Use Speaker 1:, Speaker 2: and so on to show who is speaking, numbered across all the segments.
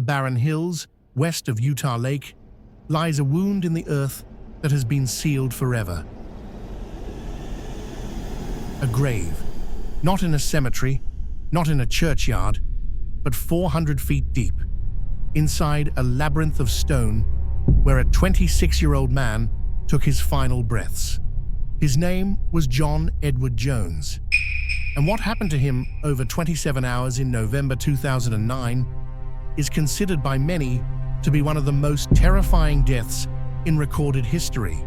Speaker 1: the barren hills, west of Utah Lake, lies a wound in the earth that has been sealed forever. A grave, not in a cemetery, not in a churchyard, but 400 feet deep, inside a labyrinth of stone where a 26-year-old man took his final breaths. His name was John Edward Jones, and what happened to him over 27 hours in November 2009 is considered by many to be one of the most terrifying deaths in recorded history.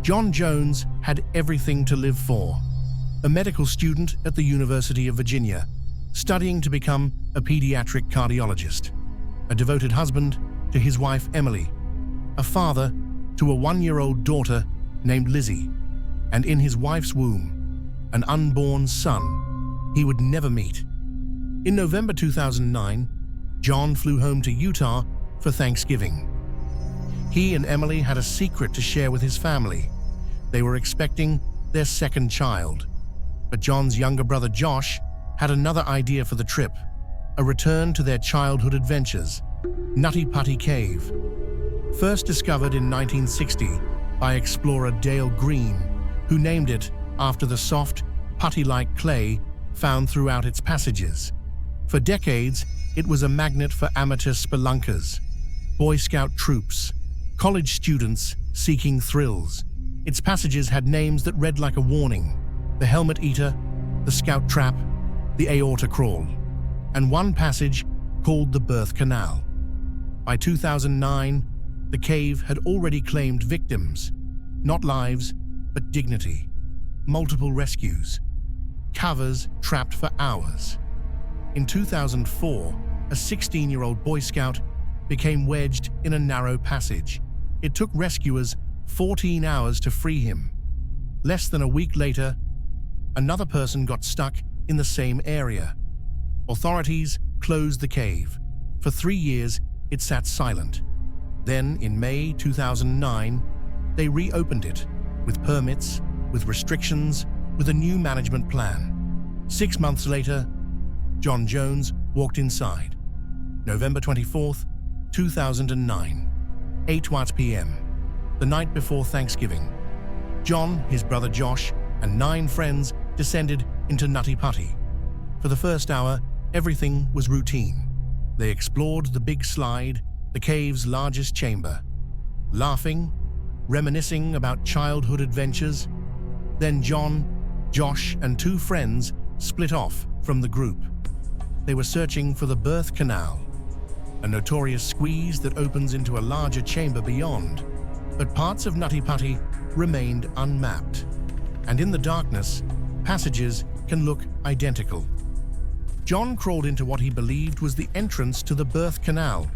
Speaker 1: John Jones had everything to live for. A medical student at the University of Virginia, studying to become a pediatric cardiologist. A devoted husband to his wife Emily. A father to a 1-year-old daughter named Lizzie. And in his wife's womb, an unborn son he would never meet. In November 2009, John flew home to Utah for Thanksgiving. He and Emily had a secret to share with his family. They were expecting their second child. But John's younger brother Josh had another idea for the trip, a return to their childhood adventures, Nutty Putty Cave. First discovered in 1960 by explorer Dale Green, who named it after the soft, putty-like clay found throughout its passages. For decades, it was a magnet for amateur spelunkers, Boy Scout troops, college students seeking thrills. Its passages had names that read like a warning: the Helmet Eater, the Scout Trap, the Aorta Crawl, and one passage called the Birth Canal. By 2009, the cave had already claimed victims, not lives, but dignity. Multiple rescues, covers trapped for hours. In 2004, a 16-year-old Boy Scout became wedged in a narrow passage. It took rescuers 14 hours to free him. Less than a week later, another person got stuck in the same area. Authorities closed the cave. For 3 years, it sat silent. Then, in May 2009, they reopened it, with permits, with restrictions, with a new management plan. 6 months later, John Jones walked inside. November 24th, 2009, 8:00 p.m., the night before Thanksgiving. John, his brother Josh, and 9 friends descended into Nutty Putty. For the first hour, everything was routine. They explored the big slide, the cave's largest chamber, laughing, reminiscing about childhood adventures. Then John, Josh, and 2 friends split off from the group. They were searching for the Birth Canal, a notorious squeeze that opens into a larger chamber beyond. But parts of Nutty Putty remained unmapped, and in the darkness, passages can look identical. John crawled into what he believed was the entrance to the Birth Canal.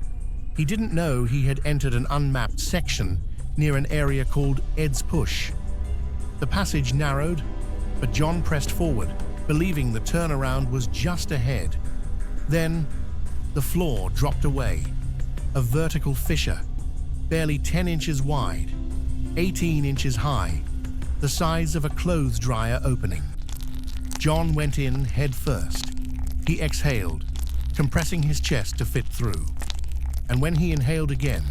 Speaker 1: He didn't know he had entered an unmapped section near an area called Ed's Push. The passage narrowed, but John pressed forward, believing the turnaround was just ahead. Then, the floor dropped away, a vertical fissure, barely 10 inches wide, 18 inches high, the size of a clothes dryer opening. John went in head first. He exhaled, compressing his chest to fit through. And when he inhaled again,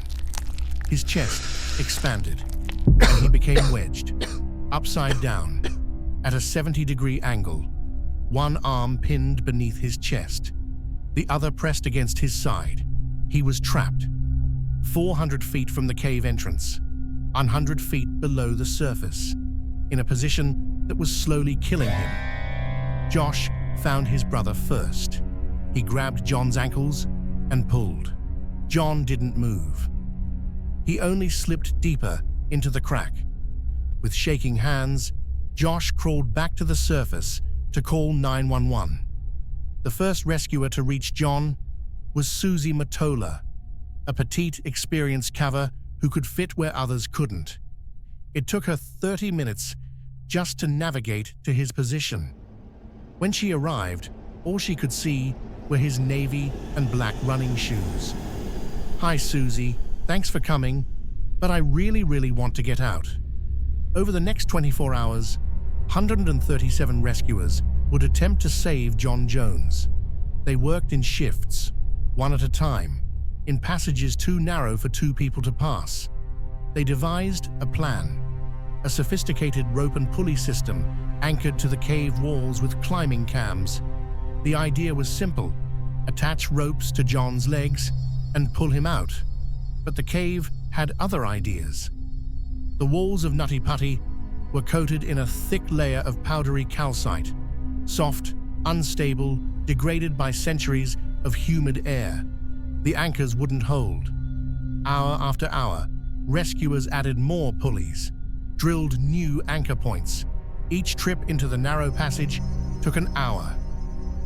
Speaker 1: his chest expanded, and he became wedged, upside down, at a 70-degree angle, one arm pinned beneath his chest, the other pressed against his side. He was trapped, 400 feet from the cave entrance, 100 feet below the surface, in a position that was slowly killing him. Josh found his brother first. He grabbed John's ankles and pulled. John didn't move. He only slipped deeper into the crack. With shaking hands, Josh crawled back to the surface to call 911. The first rescuer to reach John was Susie Matola, a petite, experienced caver who could fit where others couldn't. It took her 30 minutes just to navigate to his position. When she arrived, all she could see were his navy and black running shoes. "Hi, Susie. Thanks for coming, but I really want to get out." Over the next 24 hours, 137 rescuers would attempt to save John Jones. They worked in shifts, one at a time, in passages too narrow for two people to pass. They devised a plan, a sophisticated rope and pulley system anchored to the cave walls with climbing cams. The idea was simple: attach ropes to John's legs and pull him out. But the cave had other ideas. The walls of Nutty Putty were coated in a thick layer of powdery calcite, soft, unstable, degraded by centuries of humid air. The anchors wouldn't hold. Hour after hour, rescuers added more pulleys, drilled new anchor points. Each trip into the narrow passage took an hour.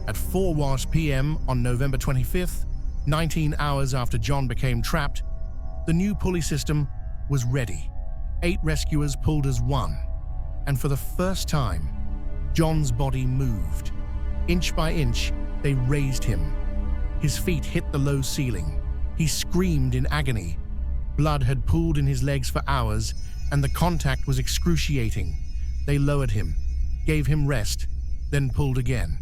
Speaker 1: At 4 p.m. on November 25th, 19 hours after John became trapped, the new pulley system was ready. 8 rescuers pulled as one, and for the first time, John's body moved. Inch by inch, they raised him. His feet hit the low ceiling. He screamed in agony. Blood had pooled in his legs for hours, and the contact was excruciating. They lowered him, gave him rest, then pulled again.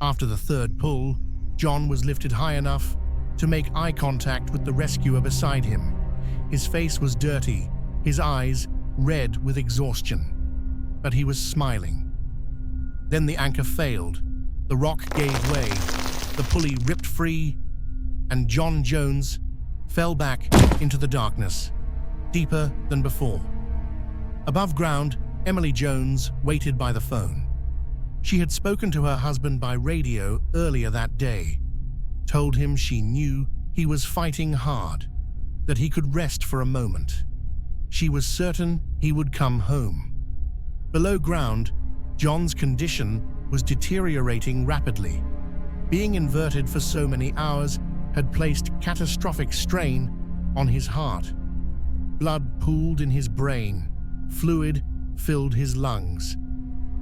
Speaker 1: After the third pull, John was lifted high enough to make eye contact with the rescuer beside him. His face was dirty, his eyes red with exhaustion, but he was smiling. Then the anchor failed. The rock gave way, the pulley ripped free, and John Jones fell back into the darkness, deeper than before. Above ground, Emily Jones waited by the phone. She had spoken to her husband by radio earlier that day, told him she knew he was fighting hard, that he could rest for a moment. She was certain he would come home. Below ground, John's condition was deteriorating rapidly. Being inverted for so many hours had placed catastrophic strain on his heart. Blood pooled in his brain, fluid filled his lungs.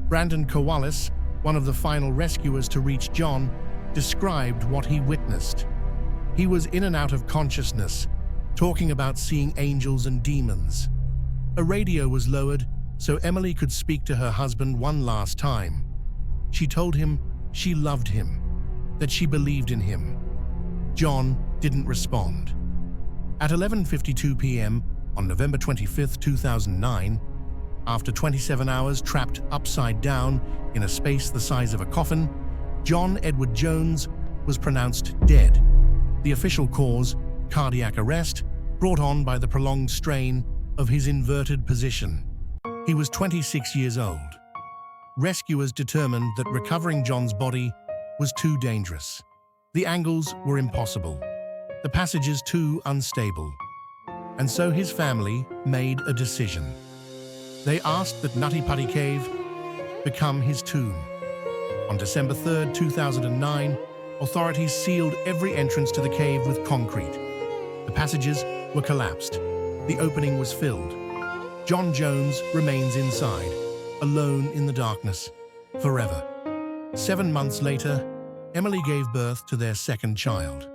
Speaker 1: Brandon Kowalis, one of the final rescuers to reach John, described what he witnessed. He was in and out of consciousness, talking about seeing angels and demons. A radio was lowered so Emily could speak to her husband one last time. She told him she loved him, that she believed in him. John didn't respond. At 11:52 p.m. on November 25, 2009, after 27 hours trapped upside down in a space the size of a coffin, John Edward Jones was pronounced dead. The official cause, cardiac arrest, brought on by the prolonged strain of his inverted position. He was 26 years old. Rescuers determined that recovering John's body was too dangerous. The angles were impossible, the passages too unstable. And so his family made a decision. They asked that Nutty Putty Cave become his tomb. On December 3, 2009, authorities sealed every entrance to the cave with concrete. The passages were collapsed. The opening was filled. John Jones remains inside, alone in the darkness, forever. 7 months later, Emily gave birth to their second child,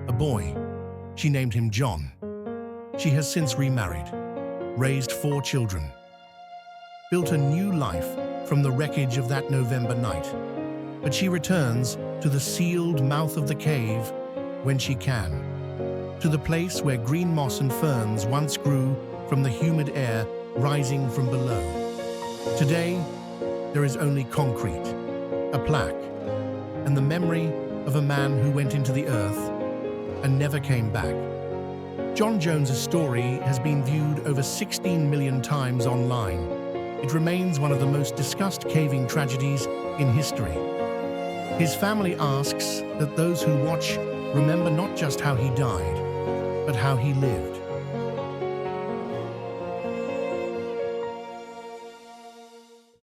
Speaker 1: a boy. She named him John. She has since remarried, raised 4 children, built a new life from the wreckage of that November night. But she returns to the sealed mouth of the cave when she can, to the place where green moss and ferns once grew from the humid air rising from below. Today, there is only concrete, a plaque, and the memory of a man who went into the earth and never came back. John Jones's story has been viewed over 16 million times online. It remains one of the most discussed caving tragedies in history. His family asks that those who watch remember not just how he died, but how he lived.